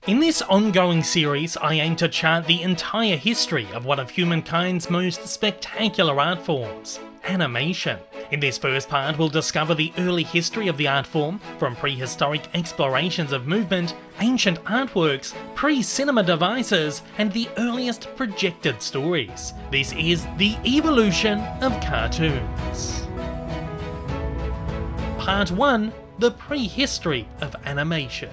In this ongoing series, I aim to chart the entire history of one of humankind's most spectacular art forms, animation. In this first part, we'll discover the early history of the art form, from prehistoric explorations of movement, ancient artworks, pre-cinema devices, and the earliest projected stories. This is the evolution of cartoons. Part 1: The prehistory of animation.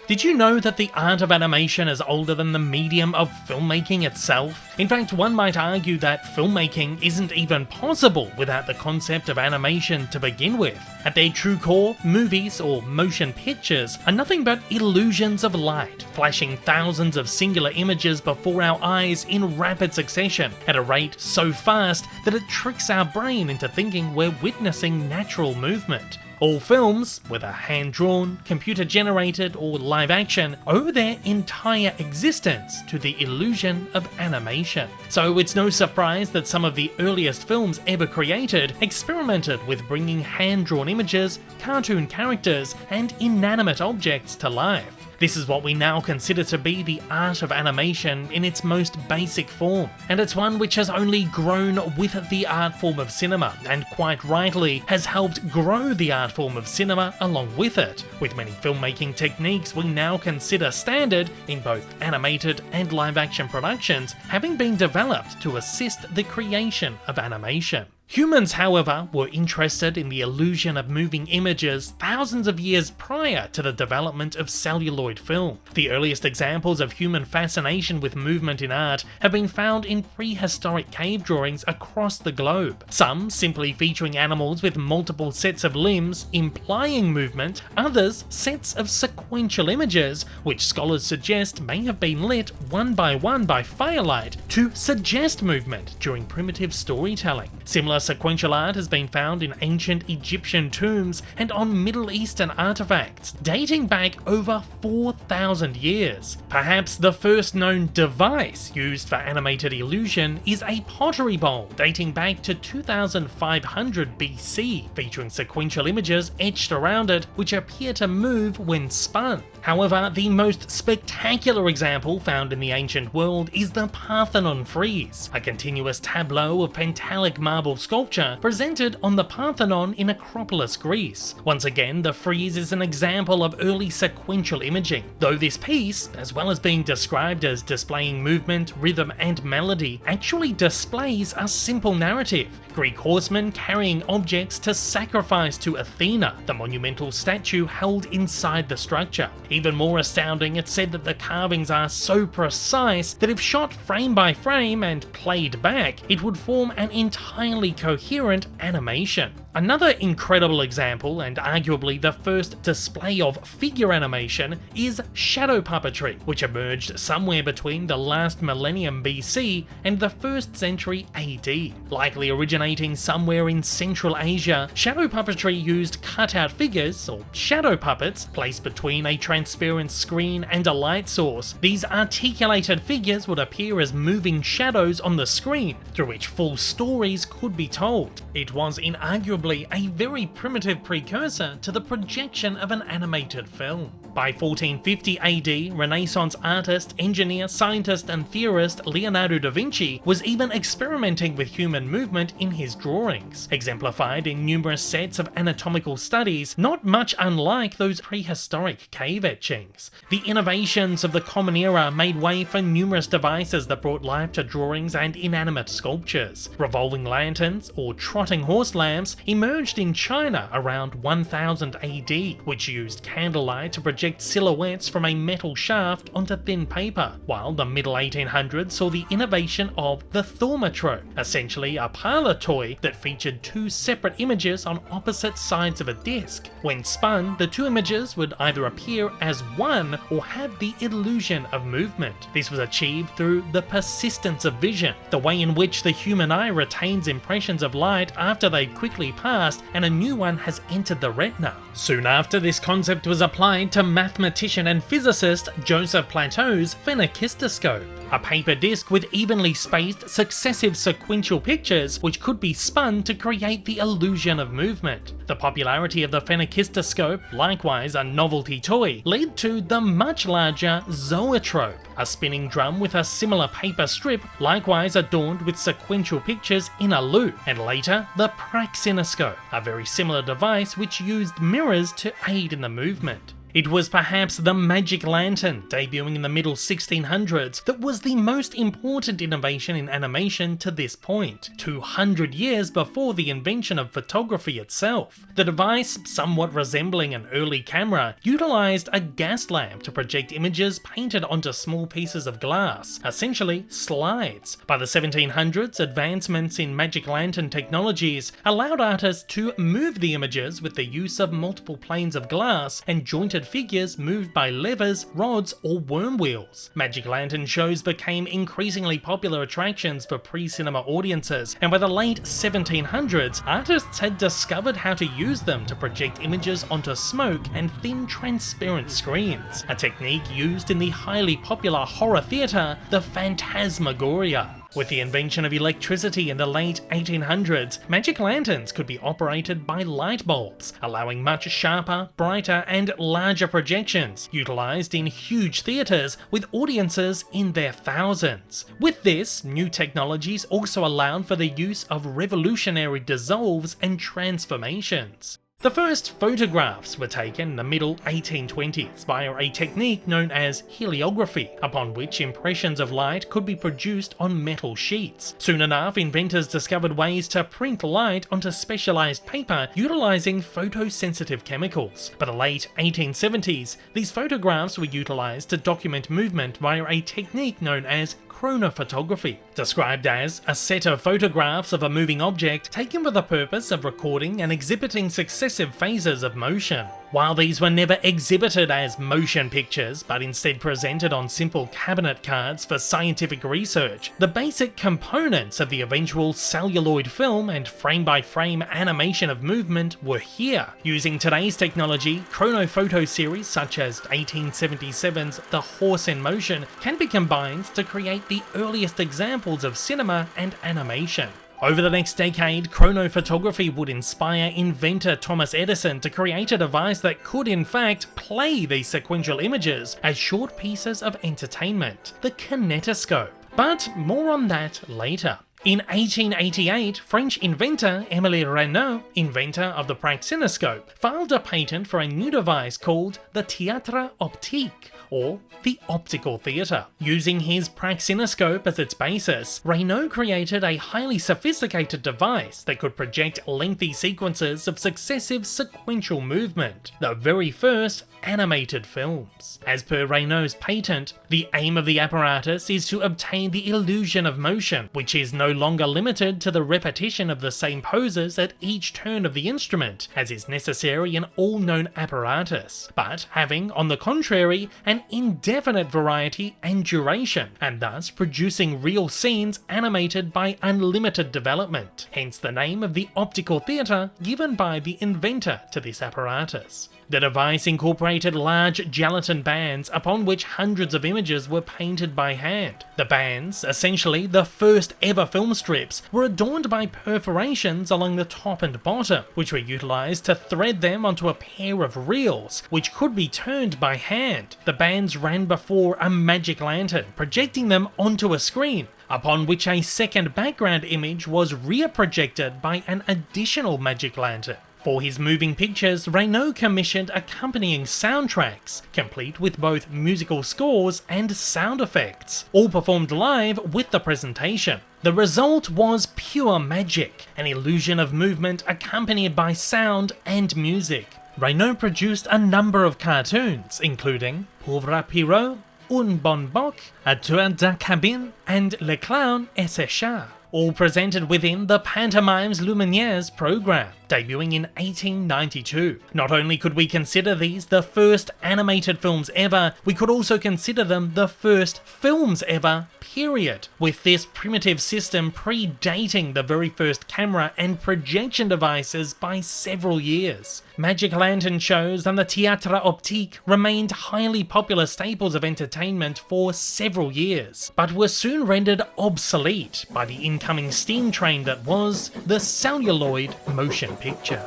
Did you know that the art of animation is older than the medium of filmmaking itself? In fact, one might argue that filmmaking isn't even possible without the concept of animation to begin with. At their true core, movies or motion pictures are nothing but illusions of light, flashing thousands of singular images before our eyes in rapid succession at a rate so fast that it tricks our brain into thinking we're witnessing natural movement. All films, whether hand-drawn, computer-generated, or live-action, owe their entire existence to the illusion of animation. So it's no surprise that some of the earliest films ever created experimented with bringing hand-drawn images, cartoon characters, and inanimate objects to life. This is what we now consider to be the art of animation in its most basic form, and it's one which has only grown with the art form of cinema, and quite rightly has helped grow the art form of cinema along with it, with many filmmaking techniques we now consider standard in both animated and live-action productions having been developed to assist the creation of animation. Humans, however, were interested in the illusion of moving images thousands of years prior to the development of celluloid film. The earliest examples of human fascination with movement in art have been found in prehistoric cave drawings across the globe, some simply featuring animals with multiple sets of limbs implying movement, others sets of sequential images, which scholars suggest may have been lit one by firelight to suggest movement during primitive storytelling. Similar sequential art has been found in ancient Egyptian tombs and on Middle Eastern artifacts, dating back over 4,000 years. Perhaps the first known device used for animated illusion is a pottery bowl dating back to 2500 BC, featuring sequential images etched around it which appear to move when spun. However, the most spectacular example found in the ancient world is the Parthenon frieze, a continuous tableau of Pentelic marble sculpture presented on the Parthenon in Acropolis, Greece. Once again, the frieze is an example of early sequential imaging, though this piece, as well as being described as displaying movement, rhythm, and melody, actually displays a simple narrative: Greek horsemen carrying objects to sacrifice to Athena, the monumental statue held inside the structure. Even more astounding, it's said that the carvings are so precise that if shot frame by frame and played back, it would form an entirely coherent animation. Another incredible example, and arguably the first display of figure animation, is shadow puppetry, which emerged somewhere between the last millennium BC and the 1st century AD. Likely originating somewhere in Central Asia, shadow puppetry used cutout figures, or shadow puppets, placed between a transparent screen and a light source. These articulated figures would appear as moving shadows on the screen, through which full stories could be told. It was inarguably a very primitive precursor to the projection of an animated film. By 1450 AD, Renaissance artist, engineer, scientist, and theorist Leonardo da Vinci was even experimenting with human movement in his drawings, exemplified in numerous sets of anatomical studies, not much unlike those prehistoric cave etchings. The innovations of the Common Era made way for numerous devices that brought life to drawings and inanimate sculptures. Revolving lanterns, or trotting horse lamps, emerged in China around 1000 AD, which used candlelight to project silhouettes from a metal shaft onto thin paper, while the middle 1800s saw the innovation of the thaumatrope, essentially a parlor toy that featured two separate images on opposite sides of a disc. When spun, the two images would either appear as one or have the illusion of movement. This was achieved through the persistence of vision, the way in which the human eye retains impressions of light after they've quickly passed and a new one has entered the retina. Soon after, this concept was applied to from mathematician and physicist Joseph Plateau's phenakistoscope, a paper disc with evenly spaced successive sequential pictures which could be spun to create the illusion of movement. The popularity of the phenakistoscope, likewise a novelty toy, led to the much larger zoetrope, a spinning drum with a similar paper strip, likewise adorned with sequential pictures in a loop, and later the praxinoscope, a very similar device which used mirrors to aid in the movement. It was perhaps the magic lantern, debuting in the middle 1600s, that was the most important innovation in animation to this point, 200 years before the invention of photography itself. The device, somewhat resembling an early camera, utilized a gas lamp to project images painted onto small pieces of glass, essentially slides. By the 1700s, advancements in magic lantern technologies allowed artists to move the images with the use of multiple planes of glass and jointed figures moved by levers, rods, or worm wheels. Magic lantern shows became increasingly popular attractions for pre-cinema audiences, and by the late 1700s, artists had discovered how to use them to project images onto smoke and thin transparent screens, a technique used in the highly popular horror theatre, the Phantasmagoria. With the invention of electricity in the late 1800s, magic lanterns could be operated by light bulbs, allowing much sharper, brighter, and larger projections, utilized in huge theaters with audiences in their thousands. With this, new technologies also allowed for the use of revolutionary dissolves and transformations. The first photographs were taken in the middle 1820s via a technique known as heliography, upon which impressions of light could be produced on metal sheets. Soon enough, inventors discovered ways to print light onto specialized paper utilizing photosensitive chemicals. By the late 1870s, these photographs were utilized to document movement via a technique known as chronophotography, described as a set of photographs of a moving object taken for the purpose of recording and exhibiting successive phases of motion. While these were never exhibited as motion pictures, but instead presented on simple cabinet cards for scientific research, the basic components of the eventual celluloid film and frame-by-frame animation of movement were here. Using today's technology, chronophoto series such as 1877's The Horse in Motion can be combined to create the earliest examples of cinema and animation. Over the next decade, chronophotography would inspire inventor Thomas Edison to create a device that could in fact play these sequential images as short pieces of entertainment, the kinetoscope. But more on that later. In 1888, French inventor Émile Reynaud, inventor of the praxinoscope, filed a patent for a new device called the théâtre optique, or the optical theatre. Using his praxinoscope as its basis, Reynaud created a highly sophisticated device that could project lengthy sequences of successive sequential movement, the very first animated films. As per Reynaud's patent, the aim of the apparatus is to obtain the illusion of motion, which is no longer limited to the repetition of the same poses at each turn of the instrument, as is necessary in all known apparatus, but having, on the contrary, an indefinite variety and duration, and thus producing real scenes animated by unlimited development, hence the name of the optical theatre given by the inventor to this apparatus. The device incorporated large gelatin bands upon which hundreds of images were painted by hand. The bands, essentially the first ever film strips, were adorned by perforations along the top and bottom, which were utilized to thread them onto a pair of reels, which could be turned by hand. The bands ran before a magic lantern, projecting them onto a screen, upon which a second background image was rear-projected by an additional magic lantern. For his moving pictures, Reynaud commissioned accompanying soundtracks, complete with both musical scores and sound effects, all performed live with the presentation. The result was pure magic, an illusion of movement accompanied by sound and music. Reynaud produced a number of cartoons, including Pauvre Pierrot, Un Bon Boc, A Tour de Cabine, and Le Clown et ses Chats, all presented within the Pantomimes Lumineers program. debuting in 1892. Not only could we consider these the first animated films ever, we could also consider them the first films ever, period, with this primitive system predating the very first camera and projection devices by several years. Magic lantern shows and the théâtre optique remained highly popular staples of entertainment for several years, but were soon rendered obsolete by the incoming steam train that was the celluloid motion picture.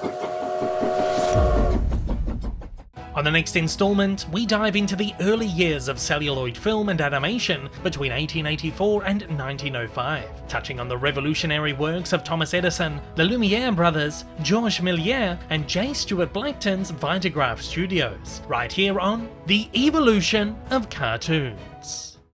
On the next installment, we dive into the early years of celluloid film and animation between 1884 and 1905, touching on the revolutionary works of Thomas Edison, the Lumiere brothers, Georges Méliès, and J. Stuart Blackton's Vitagraph Studios, right here on The Evolution of Cartoons.